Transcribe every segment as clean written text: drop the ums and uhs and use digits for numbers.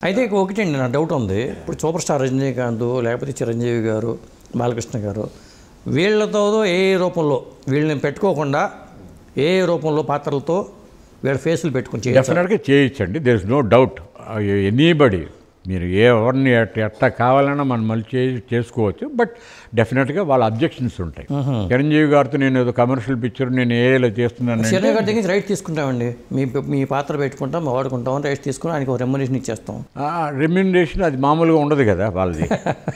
అయితే ఒకటండి నా డౌట్ ఉంది. ఇప్పుడు సూపర్ స్టార్ రజనీకాంత్ లేకపోతే చిరంజీవి గారు, బాలకృష్ణ గారు వీళ్ళతో ఏ రూపంలో వీళ్ళని పెట్టుకోకుండా ఏ రూపంలో పాత్రలతో వీళ్ళ ఫేసులు పెట్టుకుని డెఫినెట్గా చేయొచ్చండి. There is no doubt. Anybody మీరు ఎవరిని ఎట్లా కావాలన్నా మనం మళ్ళీ చేసుకోవచ్చు. బట్ డెఫినెట్గా వాళ్ళ అబ్జెక్షన్స్ ఉంటాయి. చిరంజీవి గారితో నేను ఏదో కమర్షియల్ పిక్చర్ నేను ఏలో చేస్తున్నాను, చిరంజీవి గారి దగ్గర రైట్ తీసుకుంటామండి, మీ పాత్ర పెట్టుకుంటాం, వాడుకుంటాం, రైట్ తీసుకుని ఆయనకి ఒక రెమ్యునరేషన్ ఇచ్చేస్తాం. రెమ్యునరేషన్ అది మామూలుగా ఉండదు కదా వాళ్ళది.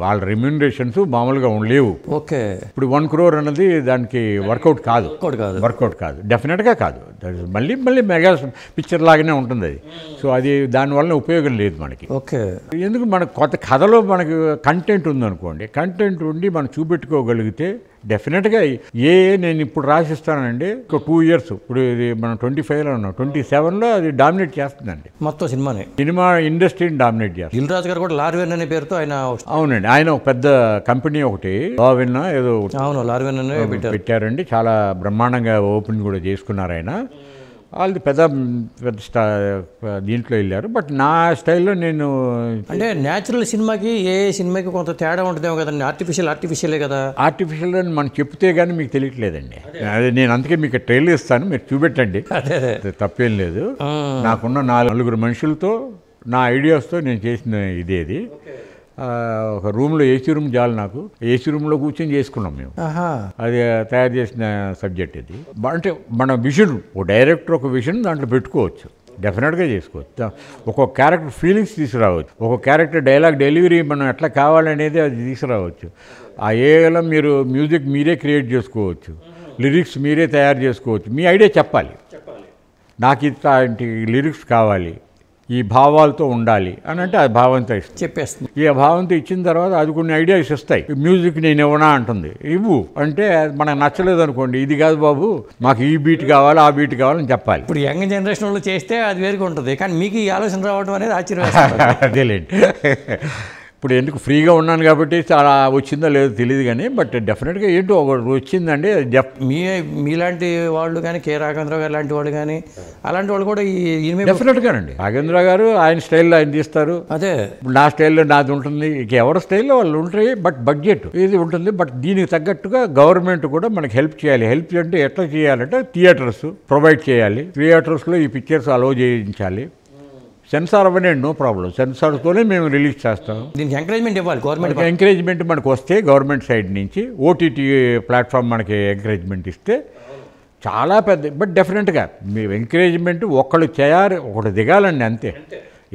వాళ్ళ రెమ్యునరేషన్స్ మామూలుగా లేవు. ఓకే, ఇప్పుడు 1 crore అన్నది దానికి వర్కౌట్ కాదు. డెఫినెట్గా కాదు. మళ్ళీ మళ్ళీ మెగా పిక్చర్ లాగానే ఉంటుంది అది. సో అది దానివల్ల ఉపయోగం లేదు మనకి. ఓకే, ఎందుకు మనకు కొత్త కథలో మనకి కంటెంట్ ఉందనుకోండి, కంటెంట్ ఉండి మనం చూపెట్టుకోగలిగితే డెఫినెట్గా నేను ఇప్పుడు రాసిస్తానండి. ఒక 2 years, ఇప్పుడు ఇది మనం 25లో ఉన్నాం, 27లో అది డామినేట్ చేస్తుందండి. మొత్తం సినిమా ఇండస్ట్రీని డామినేట్ చేస్తుంది. దిల్ రాజు గారు కూడా లార్వెన్ అనే పేరుతో ఆయన. అవునండి, ఆయన ఒక పెద్ద కంపెనీ ఒకటి లార్వెన్ ఏదో లార్వెన్ అనే పెట్టారండి. చాలా బ్రహ్మాండంగా ఓపెన్ కూడా చేసుకున్నారు ఆయన. వాళ్ళది పెద్ద దీంట్లో వెళ్ళారు. బట్ నా స్టైల్లో నేను అంటే న్యాచురల్ సినిమాకి ఏ సినిమాకి కొంత తేడా ఉంటుందేమో కదండి. ఆర్టిఫిషియలే కదా. ఆర్టిఫిషియల్ అని మనం చెప్తే కానీ మీకు తెలియట్లేదండి. అదే నేను అందుకే మీకు ట్రైలర్ ఇస్తాను, మీరు చూపెట్టండి, తప్పేం లేదు. నాకున్న 4 మనుషులతో నా ఐడియాస్తో నేను చేసిన ఇదేది. ఒక రూమ్లో ఏసీ రూమ్ చాలు నాకు. ఏసీ రూమ్లో కూర్చొని చేసుకున్నాం మేము. అది తయారు చేసిన సబ్జెక్ట్ ఇది. అంటే మన విజన్, ఓ డైరెక్టర్ ఒక విజన్ దాంట్లో పెట్టుకోవచ్చు, డెఫినెట్గా చేసుకోవచ్చు. ఒక్కొక్క క్యారెక్టర్ ఫీలింగ్స్ తీసుకురావచ్చు, ఒక్కొక్క క్యారెక్టర్ డైలాగ్ డెలివరీ మనం ఎట్లా కావాలనేది అది తీసుకురావచ్చు. ఆ ఏలో మీరు మ్యూజిక్ మీరే క్రియేట్ చేసుకోవచ్చు, లిరిక్స్ మీరే తయారు చేసుకోవచ్చు. మీ ఐడియా చెప్పాలి, నాకు ఇట్లాంటి లిరిక్స్ కావాలి, ఈ భావాలతో ఉండాలి అని అంటే ఆ భావంతో చెప్పేస్తుంది. ఈ భావంతో ఇచ్చిన తర్వాత అది కొన్ని ఐడియాస్ ఇస్తాయి. మ్యూజిక్ నేను ఇవ్వనా అంటుంది, ఇవ్వు అంటే మనకు నచ్చలేదు అనుకోండి, ఇది కాదు బాబు మాకు ఈ బీట్ కావాలి, ఆ బీట్ కావాలని చెప్పాలి. ఇప్పుడు యంగ్ జనరేషన్ వాళ్ళు చేస్తే అది వేరుగా ఉంటుంది, కానీ మీకు ఈ ఆలోచన రావడం అనేది ఆశ్చర్యం. అదేలేండి. ఇప్పుడు ఎందుకు ఫ్రీగా ఉన్నాను కాబట్టి చాలా వచ్చిందో లేదో తెలియదు కానీ, బట్ డెఫినెట్గా ఏంటో ఒకటి వచ్చిందండి. మీలాంటి వాళ్ళు కానీ, కె రాఘవేంద్ర గారు లాంటి వాళ్ళు కానీ, అలాంటి వాళ్ళు కూడా డెఫినెట్గానండి. రాఘవేంద్ర గారు ఆయన స్టైల్లో ఆయన తీస్తారు, అదే నా స్టైల్లో నాది ఉంటుంది, ఇక ఎవరి స్టైల్లో వాళ్ళు ఉంటాయి. బట్ బడ్జెట్ ఇది ఉంటుంది. బట్ దీనికి తగ్గట్టుగా గవర్నమెంట్ కూడా మనకి హెల్ప్ చేయాలి. హెల్ప్ అంటే ఎట్లా చేయాలంటే థియేటర్స్ ప్రొవైడ్ చేయాలి, థియేటర్స్లో ఈ పిక్చర్స్ అలౌ చేయించాలి. సెన్సార్ అవ్వనే నో ప్రాబ్లం, సెన్సార్తోనే మేము రిలీజ్ చేస్తాం. దీనికి ఎంకరేజ్మెంట్ ఇవ్వాలి గవర్నమెంట్. ఎంకరేజ్మెంట్ మనకు వస్తే గవర్నమెంట్ సైడ్ నుంచి ఓటీటీ ప్లాట్ఫామ్ మనకి ఎంకరేజ్మెంట్ ఇస్తే చాలా పెద్ద. బట్ డెఫినెట్గా మీ ఎంకరేజ్మెంట్ ఒకటి దిగాలండి అంతే.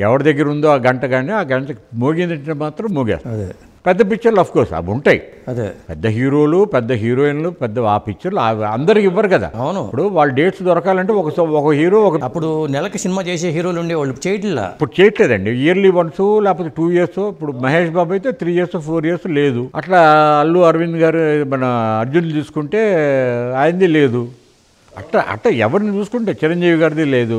ఎవరి దగ్గర ఉందో ఆ గంట కానీ ఆ గంట మోగిందంటే మాత్రం మోగేస్తారు. పెద్ద పిక్చర్లు ఆఫ్ కోర్స్ అవి ఉంటాయి, అదే పెద్ద హీరోలు పెద్ద హీరోయిన్లు పెద్ద ఆ పిక్చర్లు అందరికి ఇవ్వరు కదా. అవును, ఇప్పుడు వాళ్ళ డేట్స్ దొరకాలంటే ఒక హీరో అప్పుడు నెలకి సినిమా చేసే హీరోలు ఉండేవాళ్ళు, చేయట్లా. ఇప్పుడు చేయట్లేదండి, ఇయర్లీ వన్స్ లేకపోతే 2 years. ఇప్పుడు మహేష్ బాబు అయితే 3 years 4 years లేదు. అట్లా అల్లు అరవింద్ గారు మన అర్జున్ తీసుకుంటే ఆయనది లేదు. అట్లా ఎవరిని చూసుకుంటే చిరంజీవి గారిది లేదు,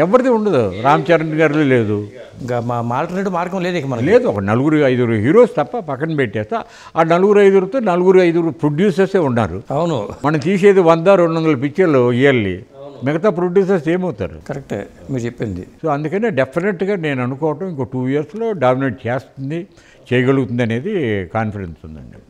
ఎవరిది ఉండదు, రామ్ చరణ్ గారిది లేదు. ఇంకా ఆల్టర్నేటివ్ మార్గం లేదు ఇక మనకి. లేదు, ఒక 4-5 హీరోస్ తప్ప పక్కన పెట్టేస్తా. ఆ 4-5తో 4-5 ప్రొడ్యూసర్సే ఉన్నారు. అవును, మనం తీసేది 100-200 పిక్చర్లు ఇయర్లీ. మిగతా ప్రొడ్యూసర్స్ ఏమవుతారు? కరెక్టే మీరు చెప్పింది. సో అందుకనే డెఫినెట్గా నేను అనుకోవటం ఇంకో 2 yearsలో డామినేట్ చేయగలుగుతుంది అనేది కాన్ఫిడెన్స్ ఉందండి.